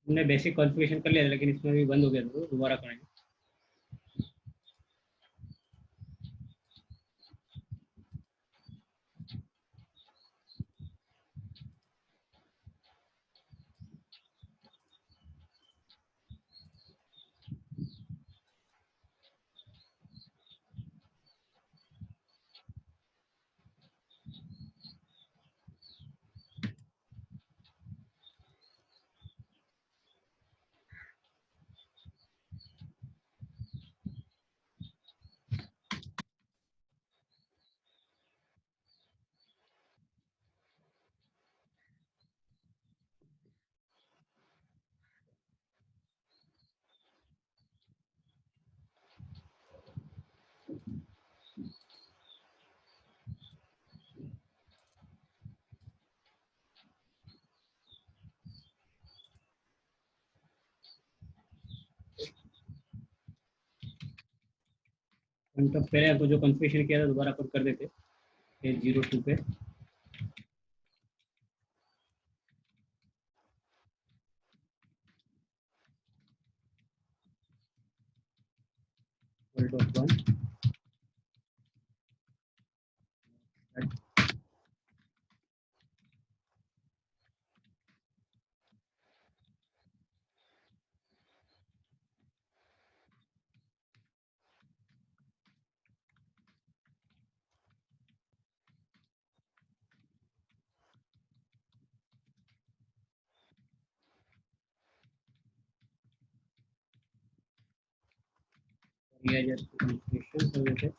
हमने basic configuration कर लिया था, लेकिन इसमें भी बंद हो गया था, तो दोबारा करेंगे। हम तो पहले आपको जो कॉन्फ़िगरेशन किया था दोबारा कोड कर देते, पेज 02 पे। .1 किया जाए कॉन्फ़िगरेशन कर देते।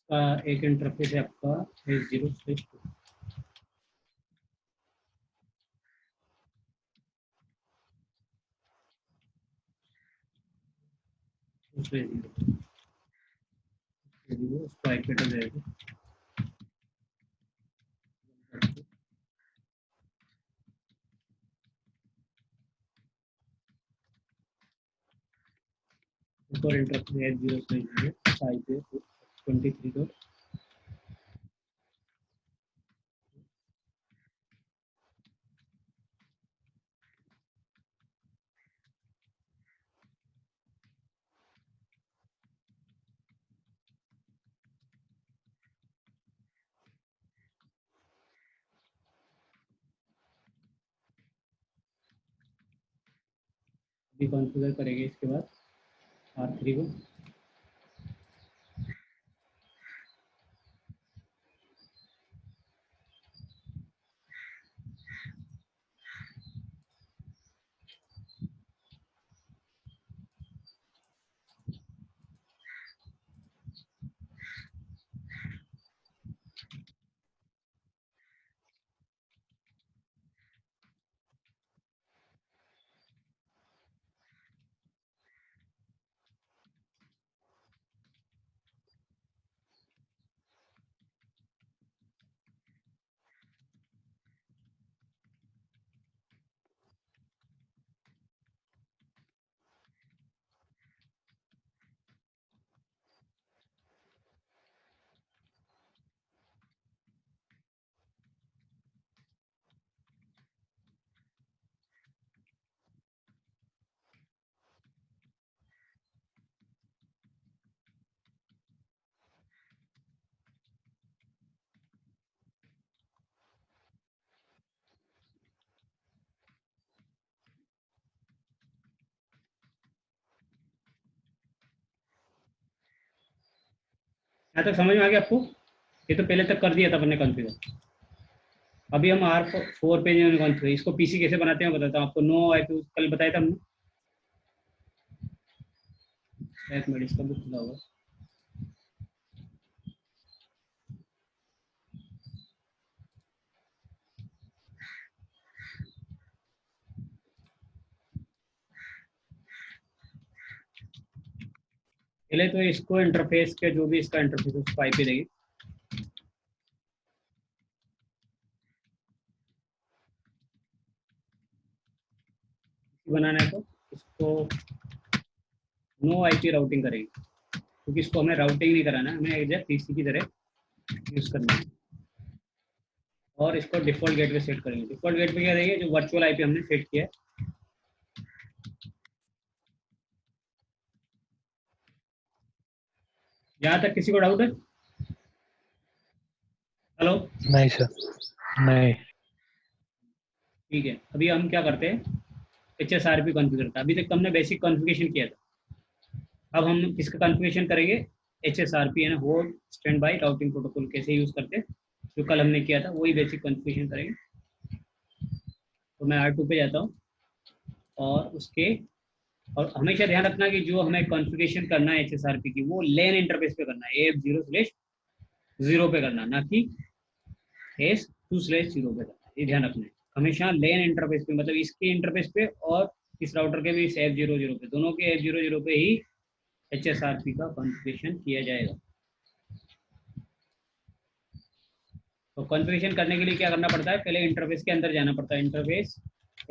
एक इंटरफेस है आपका H0/2 उसमें 0 उसका एक पेटर जाएगा। और इंटरफेस H0/0 साइज 23 डॉट। अभी कॉन्फ़िगर करेंगे इसके बाद R3 को। यहाँ तक समझ में आ गया आपको? ये तो पहले तक कर दिया था अपने कॉन्फ़िगर। अभी हम R4 पे कॉन्फ़िगर, इसको पीसी कैसे बनाते हैं बताता हूँ आपको। नो आईपी कल बताया था हमने, एक मिनट इसका बुक खुला होगा। पहले तो इसको इंटरफेस के जो भी इसका इंटरफेस उसको आईपी देगी। बनाना है तो इसको नो आईपी राउटिंग करेंगे, क्योंकि इसको हमें राउटिंग नहीं कराना है, हमें एग्जैक्ट पीसी की तरह यूज़ करना है। और इसको डिफ़ॉल्ट गेटवे सेट करेंगे। डिफ़ॉल्ट गेटवे क्या देंगे? जो वर्चुअल आईपी हमने सेट किया है। यहाँ तक किसी को डाउट है? हेलो? नहीं सर, नहीं। ठीक है, अभी हम क्या करते हैं, HSRP कॉन्फ़िगर था। अभी तक हमने बेसिक कॉन्फ़िगरेशन किया था। अब हम किसका कॉन्फ़िगरेशन करेंगे? HSRP है ना, hold stand by routing protocol कैसे यूज़ करते हैं, जो कल हमने किया था, वही बेसिक कॉन्फ़िगरेशन करेंगे। तो मैं R2 पे जाता हूँ और उसके, और हमेशा ध्यान रखना कि जो हमें कॉन्फ़िगरेशन करना है HSRP की, वो लेन इंटरफेस पे करना है, AF0/0 पे करना, ना कि S2/0 पे करना है। ये ध्यान रखना है हमेशा लेन इंटरफेस पे, मतलब इसके इंटरफेस पे और इस राउटर के भी इस F00 पे, दोनों के F00 पे ही HSRP का कॉन्फ़िगरेशन किया जाएगा। तो कॉन्फ़िगरेशन करने के लिए क्या करना पड़ता है? पहले इंटरफेस के अंदर जाना पड़ता है, इंटरफेस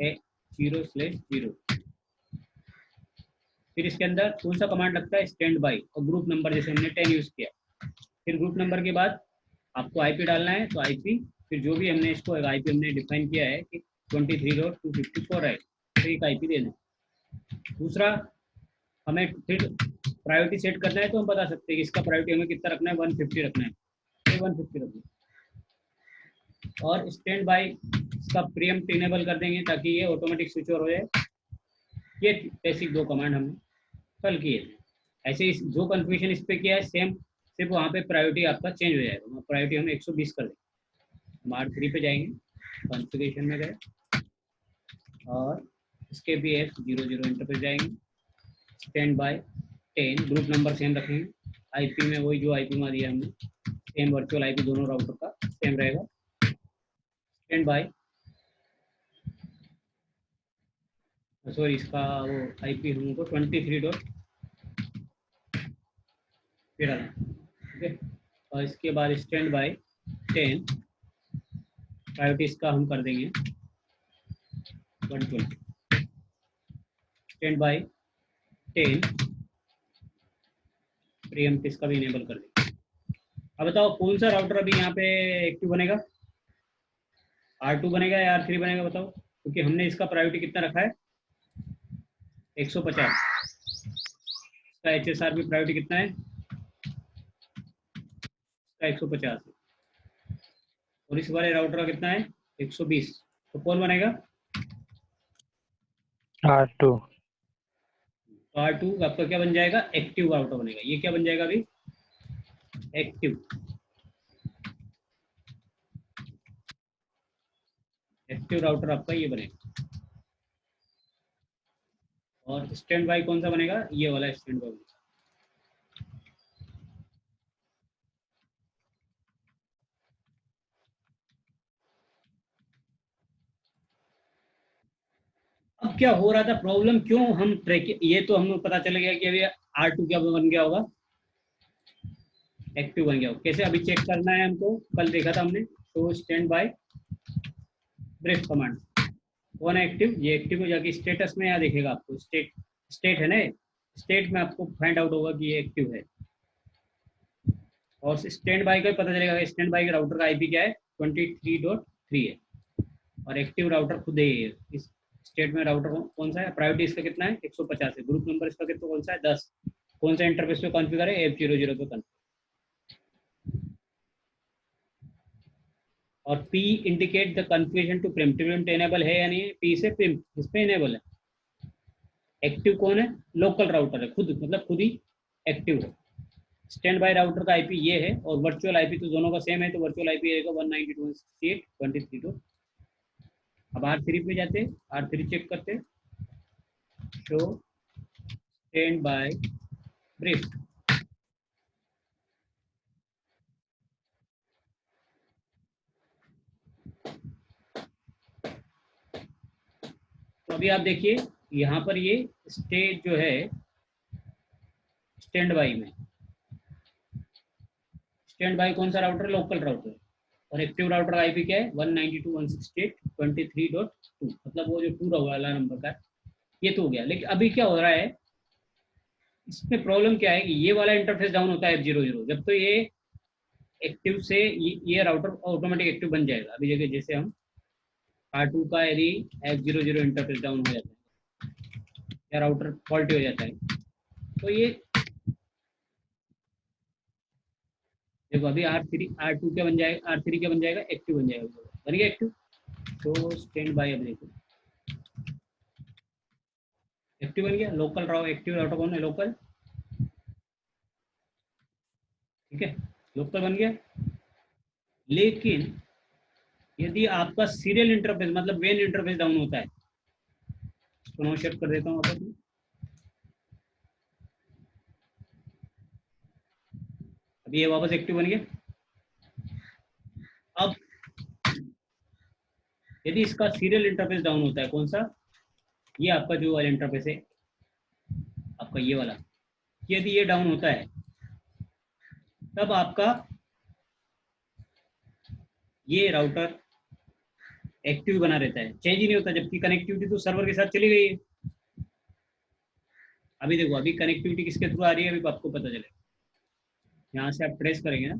A0/0। फिर इसके अंदर कौन सा कमांड लगता है? स्टैंड बाई और ग्रुप नंबर, जैसे हमने 10 यूज़ किया। फिर ग्रुप नंबर के बाद आपको आईपी डालना है, तो आईपी, फिर जो भी हमने इसको आईपी हमने डिफाइन किया है कि 23.254 है, तो एक आईपी देना है। दूसरा, हमें फिर प्रायोरिटी सेट करना है, तो हम बता सकते हैं कि इसका प्रायोरिटी हमें कितना रखना है, 150 रखना है, तो 150 रखना है। और स्टैंड बाई इसका प्रीएम्प्ट इनेबल कर देंगे ताकि ये ऑटोमेटिक स्विच ओवर हो जाए। ये बेसिक दो कमांड हमने कल किए थे। ऐसे इस जो कन्फ्यूजन इस पे किया है सेम, सिर्फ वहाँ पे प्रायोरिटी आपका चेंज हो जाएगा। प्रायोरिटी हम 120 कर देंगे। हम R3 पे जाएंगे, कॉन्फ़िगरेशन में गए और इसके भी F00 इंटरफेस जाएंगे, stand by 10, group number same रखेंगे, आईपी में वही जो आईपी में दिया हमने, सेम वर्चुअल आईपी दोनों राउटर का सेम रहेगा। स्टैंड बाय, सॉरी इसका वो आईपी हमको 23 डॉट फिर आना, ठीक है। और इसके बाद स्टैंड बाय 10, प्रायोरिटी इसका हम कर देंगे 120, स्टैंड बाय 10, प्रीएम्प्ट इसका भी इनेबल कर देंगे। अब बताओ कौन सा राउटर अभी यहाँ पे एक्टिव बनेगा? R2 बनेगा या R3 बनेगा बताओ, क्योंकि हमने इसका प्रायोरिटी कितना रखा है? 150। इसका HSRP प्रायोरिटी कितना है? इसका 150 है। और इस वाले राउटर का कितना है? 120। तो कौन बनेगा? R2। तो R2 आपका क्या बन जाएगा? एक्टिव राउटर बनेगा। ये क्या बन जाएगा अभी? एक्टिव। एक्टिव राउटर आपका ये बनेगा। और स्टैंड बाई कौन सा बनेगा? ये वाला स्टैंड बाई। अब क्या हो रहा था प्रॉब्लम, क्यों हम ट्रैक, ये तो हमें पता चल गया कि अभी R2 क्या बन गया होगा? एक्टिव बन गया होगा। कैसे अभी चेक करना है हमको? कल देखा था हमने, तो स्टैंड बाय ब्रेक कमांड, कौन है एक्टिव? ये एक्टिव हो जाके स्टेटस में यहाँ देखेगा आपको, स्टेट है ना, स्टेट में आपको फाइंड आउट होगा कि ये एक्टिव है। और स्टैंड बाय का पता चलेगा, स्टैंड बाय के राउटर का आईपी क्या है? 23.3 है, और एक्टिव राउटर खुद है इस स्टेट में। राउटर कौन सा है? प्रायोरिटी इसका कितना है? 150 है। ग्रुप नंबर इसका कितना कौन सा है? 10। कौन सा इंटरफेस पे कॉन्फ़िगर है? F00 पे कॉन्फ़िगर। और P indicate the confusion to prompt, prompt enable है या नहीं है? P से प्रिम्प्ट इस पे इनेबल है। एक्टिव कौन है? लोकल राउटर है खुद, मतलब खुद ही एक्टिव है। स्टैंड बाय राउटर का आईपी ये है और वर्चुअल आईपी तो दोनों का सेम है, तो वर्चुअल आईपी रहेगा 192.168.23. अब R3 पे जाते, R3 चेक करते, शो स्टैंड बाय ब्रिफ. तो अभी आप देखिए यहाँ पर ये स्टेट जो है स्टैंड बाई में, स्टैंड बाई कौन सा राउटर? Local router. और एक्टिव राउटर आईपी क्या है? 192.168.23.2, मतलब वो जो 2 वाला नंबर का है, ये तो हो गया. लेकिन अभी क्या हो रहा है, इसमें प्रॉब्लम क्या है कि ये वाला इंटरफेस डाउन होता है F00. जब तो ये एक्टिव से ये राउटर ऑटोमेटिक एक्टिव बन जाएगा. अभी देखिए जैसे हम R2 का यदि F00 इंटरफेस डाउन हो जाता है या राउटर फॉल्टी हो जाता है, तो ये देखो अभी R2 क्या बन जाएगा? R3 क्या बन जाएगा? एक्टिव बन जाएगा. बन गया एक्टिव. तो स्टैंड बाय, अब देखो एक्टिव बन गया. लोकल राउटर, एक्टिव राउटर कौन है? लोकल. ठीक है, लोकल बन गया. लेकिन यदि आपका सीरियल इंटरफेस मतलब वेन इंटरफेस डाउन होता है, इसको नो शेयर कर देता हूँ वापस. अभी ये वापस एक्टिव बन गया. अब यदि इसका सीरियल इंटरफेस डाउन होता है, कौन सा? ये आपका जो वाला इंटरफेस है आपका ये वाला, यदि ये डाउन होता है तब आपका ये राउटर एक्टिव बना रहता है, चेंज ही नहीं होता, जबकि कनेक्टिविटी तो सर्वर के साथ चली गई है. अभी देखो अभी कनेक्टिविटी किसके थ्रू आ रही है, अभी आपको पता चलेगा. यहाँ से आप ट्रेस करेंगे ना,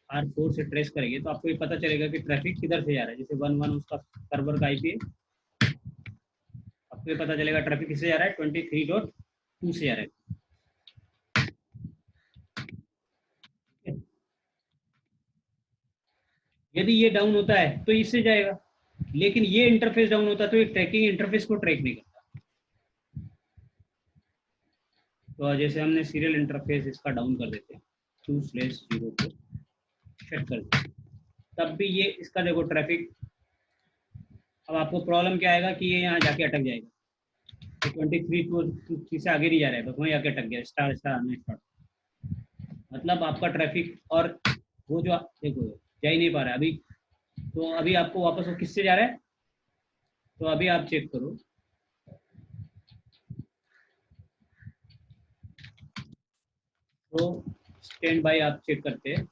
R4 से ट्रेस करेंगे तो आपको ये पता चलेगा कि ट्रैफिक किधर से जा रहा है. जैसे 1 उसका सर्वर का आईपी है, आपको ये पता चलेगा ट्रैफिक किससे जा रहा है? 23.2 से जा रहा है. यदि ये डाउन होता है तो इससे जाएगा, लेकिन ये इंटरफेस डाउन होता है तो ये ट्रैकिंग इंटरफेस को ट्रैक नहीं करता. तो जैसे हमने सीरियल इंटरफेस इसका डाउन कर देते हैं 2/0 को सेट कर देते, तब भी ये इसका देखो ट्रैफिक. अब आपको प्रॉब्लम क्या आएगा कि ये यहाँ जाके अटक जाएगा. 23 से आगे नहीं जा रहा है, बस वहीं आके अटक गया. स्टार स्टार, मतलब आपका ट्रैफिक और वो जो देखो जा ही नहीं पा रहा है अभी. तो अभी आपको वापस वो किससे जा रहा है? तो अभी आप चेक करो, तो स्टैंड बाय आप चेक करते हैं.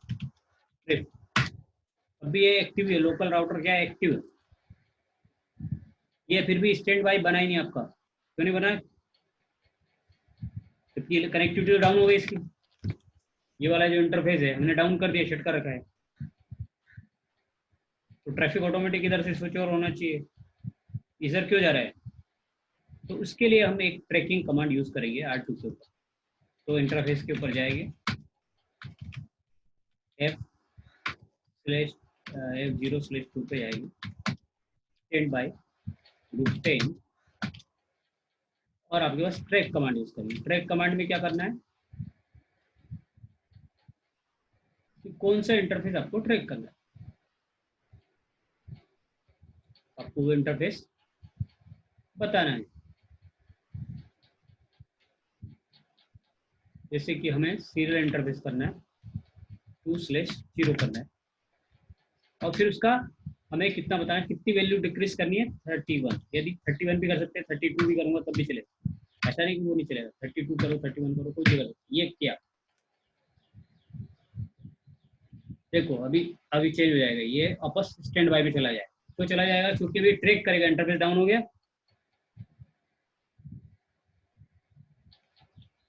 अभी ये एक्टिव है, लोकल राउटर क्या है? एक्टिव है. ये फिर भी स्टैंड बाय बना ही नहीं आपका. क्यों नहीं बना? जबकि कनेक्टिविटी डाउन हो गई इसकी. ये वाला जो इंटरफेस है हमने डाउन कर दिया, शट कर रखा है, तो ट्रैफिक ऑटोमेटिक इधर से स्विच ओवर होना चाहिए. इधर क्यों जा रहा है? तो उसके लिए हम एक ट्रैकिंग कमांड यूज करेंगे R2 के ऊपर. तो इंटरफेस के ऊपर जाएंगे, F/F0/2 पे जाएगी, स्टैंड बाय ग्रुप 10, और आपके पास ट्रैक कमांड यूज करेंगे. ट्रैक कमांड में क्या करना है कि कौन सा इंटरफेस आपको ट्रैक करना है. आपको वो इंटरफेस बताना है. जैसे कि हमें सीरियल इंटरफेस करना है 2/0 करना है, और फिर उसका हमें कितना बताना है, कितनी वैल्यू डिक्रीज करनी है? 31. यदि 31 भी कर सकते हैं, 32 भी करूंगा तब भी चलेगा. ऐसा नहीं कि वो नहीं चलेगा. 32 करो, 31 करो, कोई भी करो. ये क्या देखो अभी चेंज हो जाएगा, ये वापस स्टैंड बाय पे चला जाएगा. तो चला जाएगा क्योंकि अभी ट्रैक करेगा, इंटरफेस डाउन हो गया.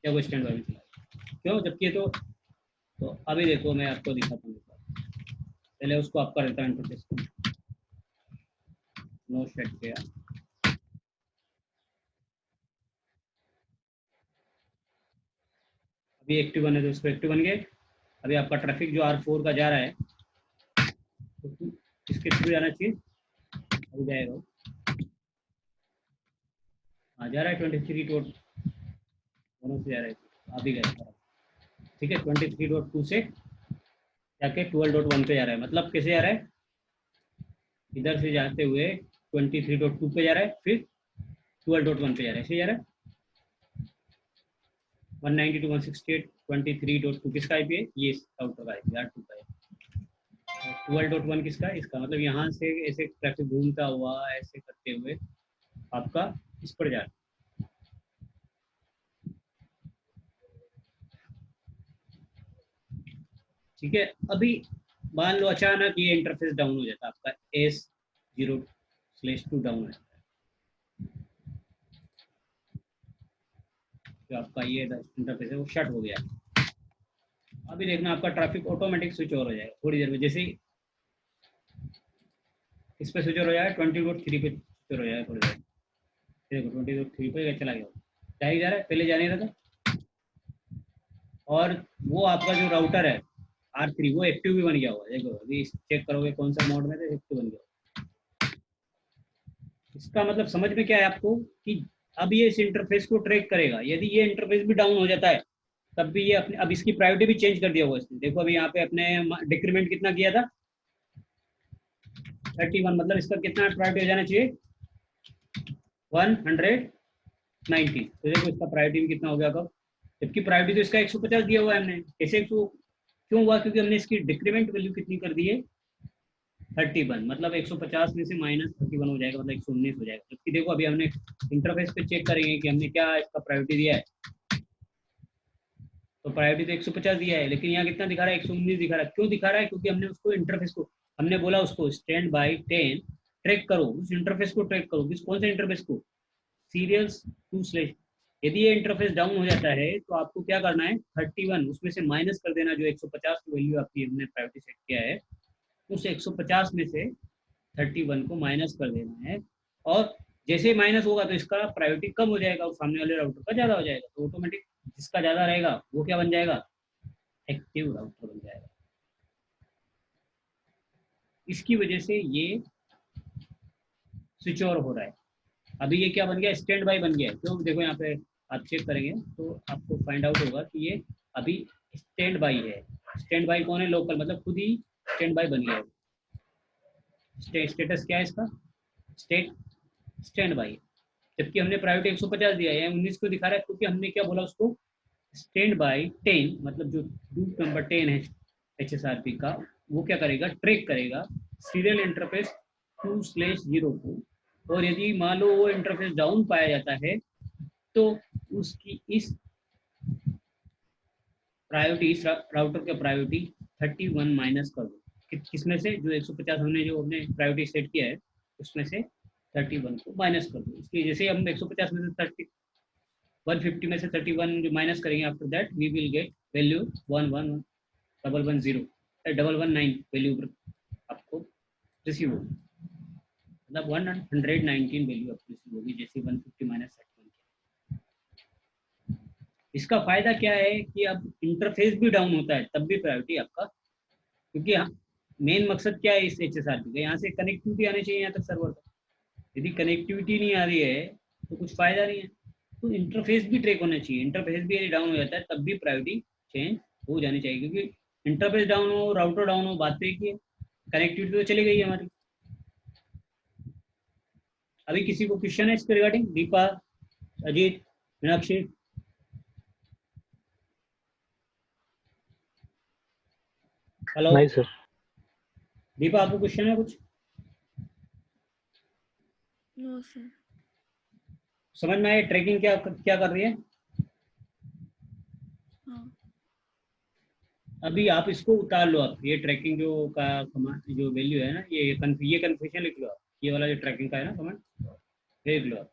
क्या वो स्टैंड बाय में चला जाएगा? क्यों? जबकि तो अभी देखो मैं आपको दिखाता हूँ. पहले उसको आपका रहता है इंटरफेस को नो सेट किया. अभी एक्टिव बने तो उसको एक्टिव बन गए. अभी आपका ट्रैफिक जो R4 का जा रहा है तो इसके थ्रू जाना चाहिए. अभी जाएगा, हाँ जा रहा है 23 दोनों से जा रहा है. अभी गया, ठीक है। 23.2 से जाके 12.1 पे जा रहा है, मतलब कैसे जा रहा है, इधर से जाते हुए 23.2 पे जा रहा है, फिर 12.1 पे जा रहा है, ऐसे जा रहा है। 192.168 23.2 किसका आईपी है, ये राउटर का आईपी R2 का है। 12.1 किसका है, इसका, मतलब यहाँ से ऐसे ट्रैफिक घूमता हुआ ऐसे करते हुए आपका इस पर जा रहा है। ठीक है। अभी मान लो अचानक ये इंटरफेस डाउन हो जाता है, आपका S0/2 डाउन हो जाता है, जो आपका ये इंटरफेस है वो शट हो गया। अभी देखना आपका ट्रैफिक ऑटोमेटिक स्विच ओवर हो जाएगा थोड़ी देर में, जैसे ही इस पे स्विच ओवर हो जाएगा 20.3 पे स्विच ओवर हो जाएगा थोड़ी देर। देखो 20.3 पे चला गया, जा ही जा रहा है, पहले जा नहीं रहा था। और वो आपका जो राउटर है R3 वो एक्टिव भी बन गया हुआ है, देखो अभी चेक करोगे कौन सा मोड में, तो एक्टिव बन गया। इसका मतलब समझ में क्या है आपको, कि अब ये इस इंटरफेस को ट्रैक करेगा, यदि ये इंटरफेस भी डाउन हो जाता है तब भी ये अपने, अब इसकी प्रायोरिटी भी चेंज कर दिया हुआ इसने। देखो अभी यहाँ पे अपने डिक्रीमेंट कितना किया था, 31, मतलब इसका कितना प्रायोरिटी हो जाना चाहिए, 190। तो देखो इसका प्रायोरिटी भी कितना हो गया कब, जबकि प्रायोरिटी तो इसका 150 दिया हुआ है हमने। कैसे 100 क्यों हुआ, क्योंकि हमने इसकी डिक्रीमेंट वैल्यू कितनी कर दी है, 31, मतलब 150 में से -31 हो जाएगा, मतलब 119 हो जाएगा। जबकि देखो अभी हमने इंटरफेस पे चेक करेंगे कि हमने क्या इसका प्रायोरिटी दिया है, तो प्रायोरिटी तो 150 दिया है, लेकिन यहाँ कितना दिखा रहा है, 119 दिखा रहा है। क्यों दिखा रहा है, क्योंकि हमने उसको इंटरफेस को, हमने बोला उसको स्टैंड बाई 10 ट्रैक करो, उस इंटरफेस को ट्रैक करो। किस, कौन से इंटरफेस को, सीरियल्स 2/। यदि ये इंटरफेस डाउन हो जाता है तो आपको क्या करना है, 31 उसमें से माइनस कर देना, जो 150 की वैल्यू आपकी हमने प्रायोरिटी सेट किया है, उस 150 में से 31 को माइनस कर देना है। और जैसे ही माइनस होगा तो इसका प्रायोरिटी कम हो जाएगा और सामने वाले राउटर का ज़्यादा हो जाएगा, तो ऑटोमेटिक जिसका ज़्यादा रहेगा वो क्या बन जाएगा, एक्टिव राउटर बन जाएगा। इसकी वजह से ये स्विच ओवर हो रहा है। अभी ये क्या बन गया, स्टैंड बाई बन गया है। क्यों, देखो यहाँ पे आप चेक करेंगे तो आपको फाइंड आउट होगा कि ये अभी स्टैंड बाई है। स्टैंड बाई कौन है, लोकल, मतलब खुद ही स्टैंड बाई बन गया है। स्टेटस क्या है इसका, स्टेट स्टैंड बाई। जबकि हमने प्रायोरिटी 150 दिया है, 19 को दिखा रहा है, क्योंकि हमने क्या बोला उसको, स्टैंड बाई 10, मतलब जो रूट नंबर 10 है HSRP का, वो क्या करेगा, ट्रैक करेगा सीरियल इंटरफेस 2/0 को। और यदि मान लो वो इंटरफेस डाउन पाया जाता है तो उसकी इस प्रायोरिटी, इस राउटर के प्रायोरिटी 31 माइनस कर दो। किसमें से, जो 150 हमने जो हमने प्रायोरिटी सेट किया है उसमें से 31 को माइनस कर दो। इसलिए जैसे हम 150 में से 150 में से 31 जो माइनस करेंगे, after that we will get value 11110 119 value आपको रिसीव होगी, मतलब 119 वैल्यू आपको रिसीव होगी, जैसे 150 माइनस 31। इसका फायदा क्या है कि अब इंटरफेस भी डाउन होता है तब भी प्रायोरिटी आपका, क्योंकि मेन मकसद क्या है इस HSRP का, यहाँ से कनेक्टिविटी आनी चाहिए यहाँ तक सर्वर का। यदि कनेक्टिविटी नहीं आ रही है तो कुछ फायदा नहीं है। तो इंटरफेस भी ट्रैक होना चाहिए, इंटरफेस भी यदि डाउन हो जाता है तब भी प्रायोरिटी चेंज हो जानी चाहिए, क्योंकि इंटरफेस डाउन हो, राउटर डाउन हो, बात तो एक ही है, कनेक्टिविटी तो चली गई है हमारी। अभी किसी को क्वेश्चन है इसके रिगार्डिंग, दीपा, अजीत, मीनाक्षी? हेलो नहीं सर। दीपा, आपको क्वेश्चन है कुछ? No sir. समझ में आया ट्रैकिंग क्या क्या कर रही है? हाँ। अभी आप इसको उतार लो, आप ये ट्रैकिंग जो का कमांड जो वैल्यू है ना, ये कन्फिग्रेशन लिख लो आप, ये वाला जो ट्रैकिंग का है ना कमांड, देख लो आप।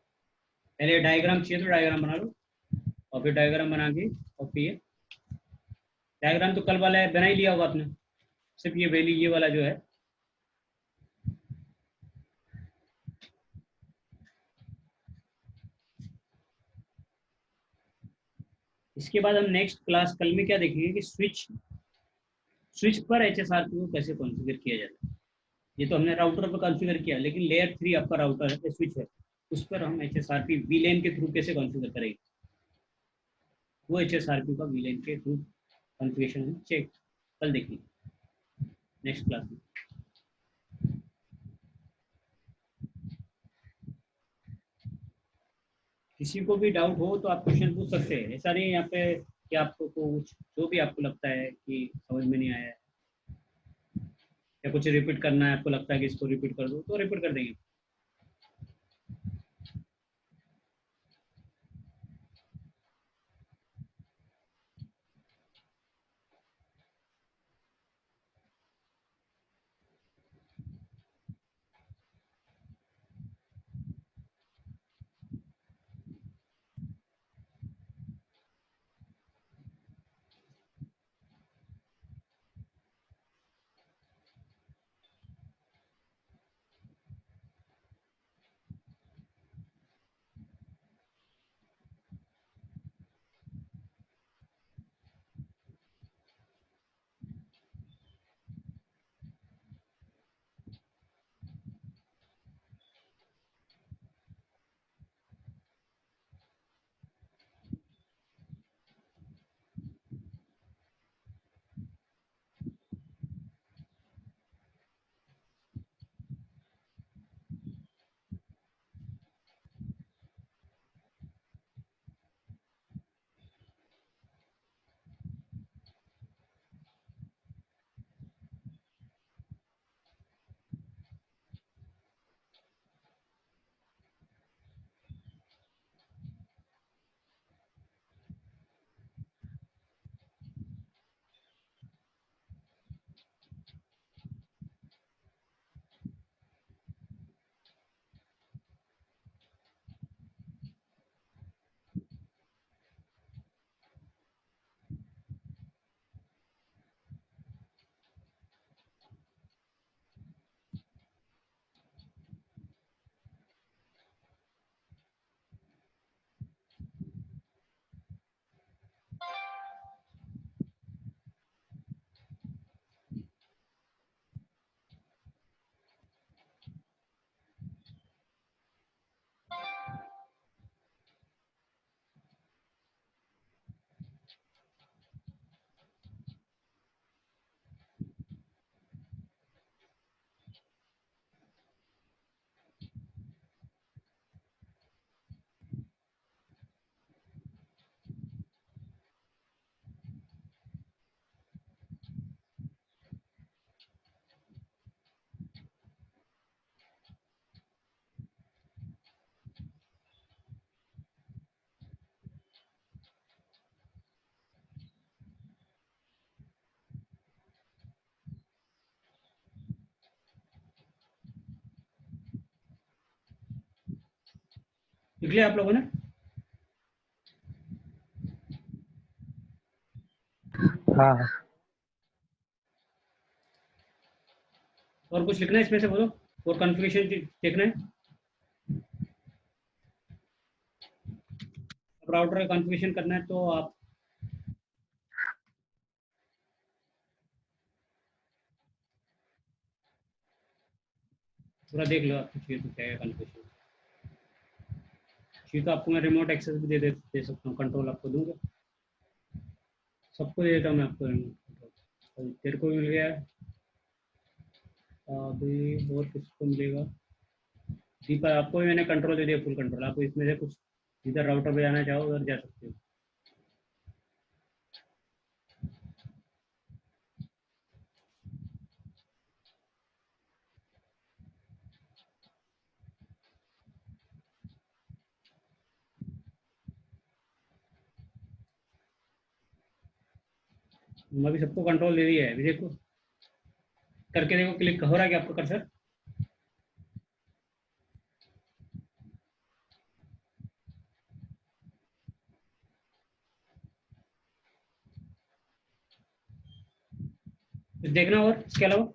पहले डायग्राम चाहिए तो डायग्राम बना लो, और फिर डायग्राम बना के, और फिर डायग्राम तो कल वाला है बना ही लिया होगा आपने, सिर्फ ये वैल्यू ये वाला जो है। इसके बाद हम नेक्स्ट क्लास कल में क्या देखेंगे कि स्विच पर HSRP को कैसे कॉन्फ़िगर किया जाता है। ये तो हमने राउटर पर कॉन्फ़िगर किया, लेकिन लेयर 3 आपका राउटर है, स्विच है, उस पर हम HSRP VLAN के थ्रू कैसे कॉन्फ़िगर करेंगे। वो HSRP का VLAN के थ्रू कॉन्फ़िगरेशन चेक कल देखिए नेक्स्ट क्लास में। किसी को भी डाउट हो तो आप क्वेश्चन पूछ सकते हैं, ऐसा नहीं यहाँ पे कि आपको कुछ जो भी आपको लगता है कि समझ में नहीं आया है या कुछ रिपीट करना है, आपको लगता है कि इसको रिपीट कर दो तो रिपीट कर देंगे। लिख लिया आप लोगों ने? हाँ और कुछ लिखना है इसमें से बोलो, और कॉन्फ़िगरेशन देखना है। अब राउटर का कॉन्फ़िगरेशन करना है तो आप पूरा देख लो, आपको चाहिए तो क्या है कॉन्फ़िगरेशन। चाहिए तो आपको मैं रिमोट एक्सेस भी दे सकता हूँ, कंट्रोल आपको दूंगा, सबको दे देता हूँ मैं आपको रिमोट कंट्रोल। तेरे को भी मिल गया है अभी, और किसको मिलेगा? दीपा, आपको भी मैंने कंट्रोल दे दिया, फुल कंट्रोल। आपको इसमें से कुछ इधर राउटर पे जाना चाहो उधर जा सकते हो। मैं भी सबको कंट्रोल दे दिया है, अभी देखो करके देखो, क्लिक हो रहा है क्या आपका कर्सर? कुछ देखना और इसके अलावा?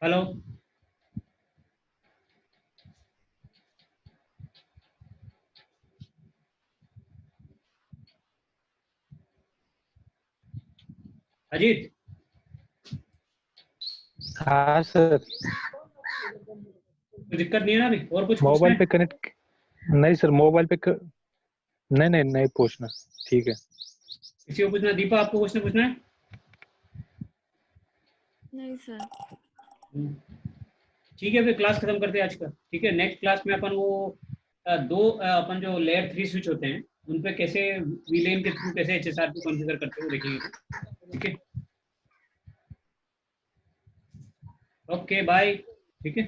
हेलो, अजीत, हाँ सर, कोई दिक्कत नहीं है ना अभी? और कुछ पूछना मोबाइल है? पे कनेक्ट नहीं सर, मोबाइल पे नहीं नहीं नहीं पूछना, ठीक है। किसी को पूछना? दीपा आपको क्वेश्चन पूछना है? नहीं सर। ठीक है, फिर क्लास खत्म करते हैं आज का। ठीक है, नेक्स्ट क्लास में अपन वो अपन जो लेयर 3 स्विच होते हैं उन पे कैसे वीलेन के थ्रू कैसे HSR को कॉन्फ़िगर करते हैं वो देखेंगे। ठीक है, ओके बाय। ठीक है।